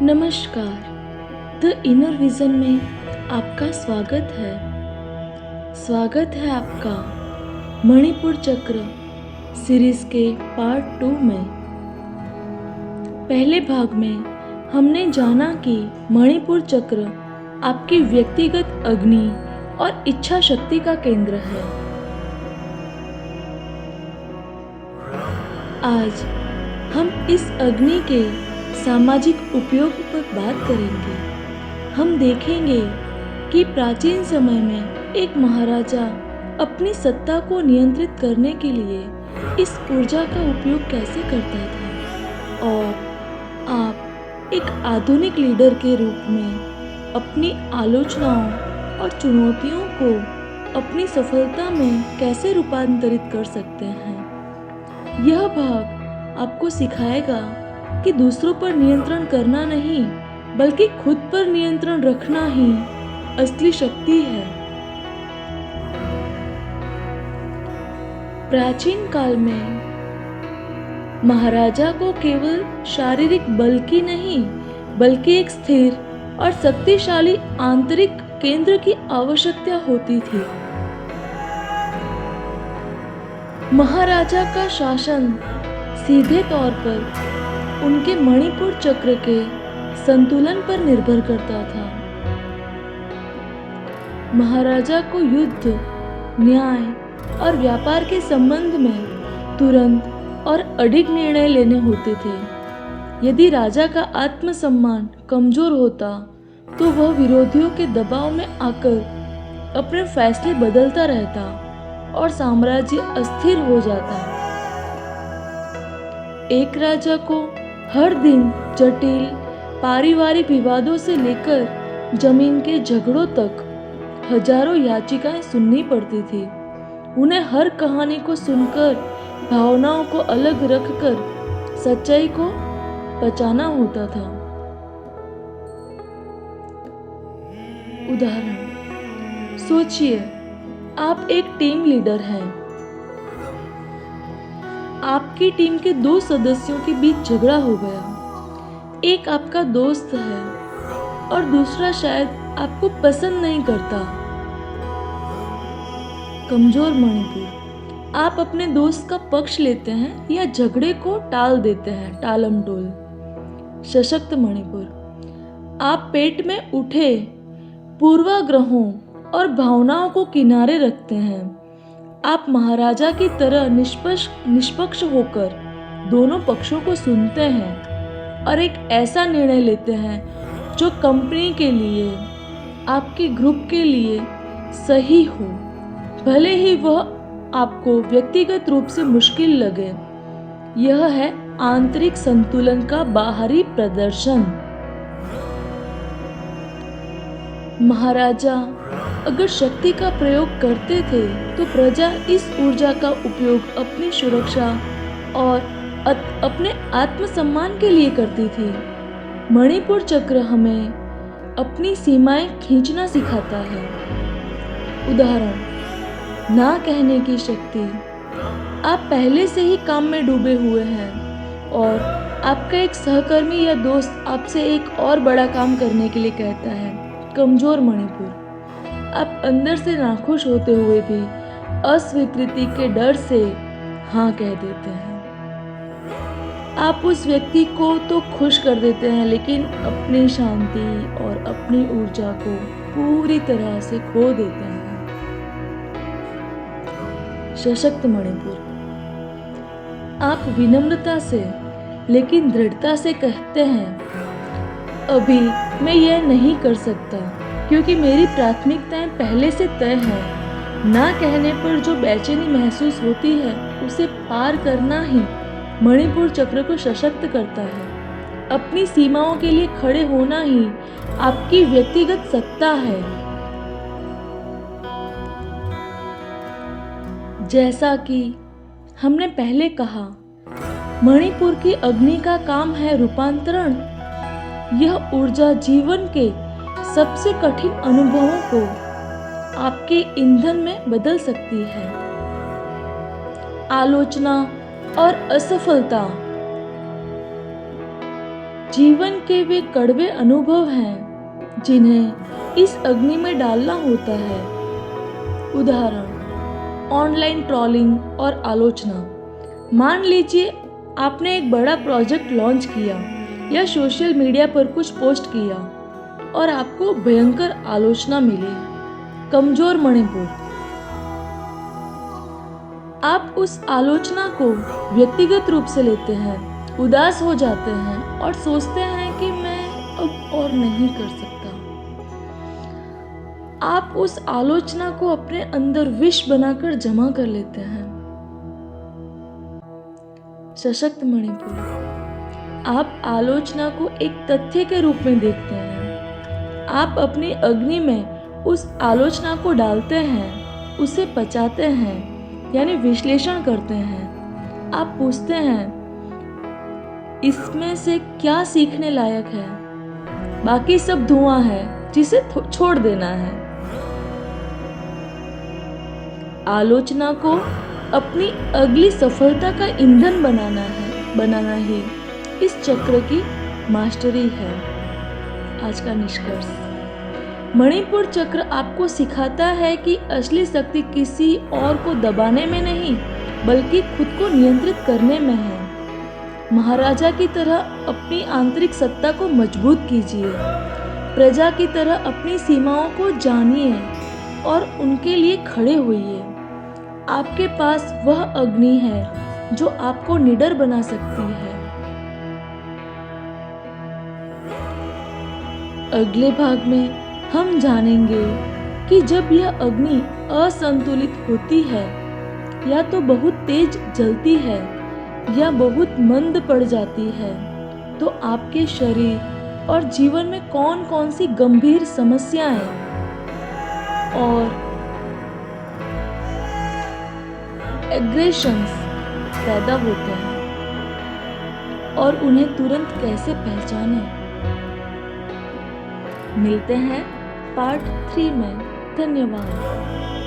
नमस्कार। The inner vision में आपका स्वागत है। स्वागत है आपका मणिपुर चक्र सीरीज के पार्ट 2 में। पहले भाग में हमने जाना कि मणिपुर चक्र आपकी व्यक्तिगत अग्नि और इच्छा शक्ति का केंद्र है। आज हम इस अग्नि के सामाजिक उपयोग पर बात करेंगे। हम देखेंगे कि प्राचीन समय में एक महाराजा अपनी सत्ता को नियंत्रित करने के लिए इस ऊर्जा का उपयोग कैसे करता था, और आप एक आधुनिक लीडर के रूप में अपनी आलोचनाओं और चुनौतियों को अपनी सफलता में कैसे रूपांतरित कर सकते हैं। यह भाग आपको सिखाएगा कि दूसरों पर नियंत्रण करना नहीं, बल्कि खुद पर नियंत्रण रखना ही असली शक्ति है। प्राचीन काल में महाराजा को केवल शारीरिक बल की नहीं, बल्कि एक स्थिर और शक्तिशाली आंतरिक केंद्र की आवश्यकता होती थी। महाराजा का शासन सीधे तौर पर उनके मणिपुर चक्र के संतुलन पर निर्भर करता था। महाराजा को युद्ध, न्याय और व्यापार के संबंध में तुरंत और अडिग निर्णय लेने होते थे। यदि राजा का आत्मसम्मान कमजोर होता तो वह विरोधियों के दबाव में आकर अपने फैसले बदलता रहता और साम्राज्य अस्थिर हो जाता। एक राजा को हर दिन जटिल पारिवारिक विवादों से लेकर जमीन के झगड़ों तक हजारों याचिकाएं सुननी पड़ती थी। उन्हें हर कहानी को सुनकर भावनाओं को अलग रखकर सच्चाई को बचाना होता था। उदाहरण, सोचिए आप एक टीम लीडर हैं। आपकी टीम के 2 सदस्यों के बीच झगड़ा हो गया। एक आपका दोस्त है और दूसरा शायद आपको पसंद नहीं करता। कमजोर मणिपुर, आप अपने दोस्त का पक्ष लेते हैं या झगड़े को टाल देते हैं, टालमटोल। सशक्त मणिपुर, आप पेट में उठे पूर्वाग्रहों और भावनाओं को किनारे रखते हैं। आप महाराजा की तरह निष्पक्ष होकर दोनों पक्षों को सुनते हैं और एक ऐसा निर्णय लेते हैं जो कंपनी के लिए, आपके ग्रुप के लिए सही हो, भले ही वह आपको व्यक्तिगत रूप से मुश्किल लगे। यह है आंतरिक संतुलन का बाहरी प्रदर्शन। महाराजा अगर शक्ति का प्रयोग करते थे तो प्रजा इस ऊर्जा का उपयोग अपनी सुरक्षा और अपने आत्मसम्मान के लिए करती थी। मणिपुर चक्र हमें अपनी सीमाएं खींचना सिखाता है। उदाहरण, ना कहने की शक्ति। आप पहले से ही काम में डूबे हुए हैं और आपका एक सहकर्मी या दोस्त आपसे एक और बड़ा काम करने के लिए कहता है। कमजोर मणिपुर, आप अंदर से नाखुश होते हुए भी अस्वीकृति के डर से हाँ कह देते हैं। आप उस व्यक्ति को तो खुश कर देते हैं, लेकिन अपनी शांति और अपनी ऊर्जा को पूरी तरह से खो देते हैं। सशक्त मणिपुर, आप विनम्रता से लेकिन दृढ़ता से कहते हैं, अभी मैं यह नहीं कर सकता क्योंकि मेरी प्राथमिकताएं पहले से तय हैं। ना कहने पर जो बेचैनी महसूस होती है उसे पार करना ही मणिपुर चक्र को सशक्त करता है। अपनी सीमाओं के लिए खड़े होना ही आपकी व्यक्तिगत सत्ता है। जैसा कि हमने पहले कहा, मणिपुर की अग्नि का काम है रूपांतरण। यह ऊर्जा जीवन के सबसे कठिन अनुभवों को आपके ईंधन में बदल सकती है। आलोचना और असफलता जीवन के वे कड़वे अनुभव हैं जिन्हें इस अग्नि में डालना होता है। उदाहरण, ऑनलाइन ट्रोलिंग और आलोचना। मान लीजिए आपने एक बड़ा प्रोजेक्ट लॉन्च किया या सोशल मीडिया पर कुछ पोस्ट किया और आपको भयंकर आलोचना मिली। कमजोर मणिपुर। आप उस आलोचना को व्यक्तिगत रूप से लेते हैं, उदास हो जाते हैं और सोचते हैं कि मैं अब और नहीं कर सकता। आप उस आलोचना को अपने अंदर विष बनाकर जमा कर लेते हैं। सशक्त मणिपुर। आप आलोचना को एक तथ्य के रूप में देखते हैं। आप अपनी अग्नि में उस आलोचना को डालते हैं, उसे पचाते हैं, यानी विश्लेषण करते हैं। आप पूछते हैं, इसमें से क्या सीखने लायक है? बाकी सब धुआं है जिसे छोड़ देना है। आलोचना को अपनी अगली सफलता का ईंधन बनाना ही इस चक्र की मास्टरी है। आज का निष्कर्ष, मणिपुर चक्र आपको सिखाता है कि असली शक्ति किसी और को दबाने में नहीं, बल्कि खुद को नियंत्रित करने में है। महाराजा की तरह अपनी आंतरिक सत्ता को मजबूत कीजिए। प्रजा की तरह अपनी सीमाओं को जानिए और उनके लिए खड़े होइए। आपके पास वह अग्नि है जो आपको निडर बना सकती है। अगले भाग में हम जानेंगे कि जब यह अग्नि असंतुलित होती है, या तो बहुत तेज जलती है या बहुत मंद पड़ जाती है, तो आपके शरीर और जीवन में कौन कौन सी गंभीर समस्याएं और एग्रेशंस पैदा होते हैं और उन्हें तुरंत कैसे पहचानें। मिलते हैं पार्ट 3 में। धन्यवाद।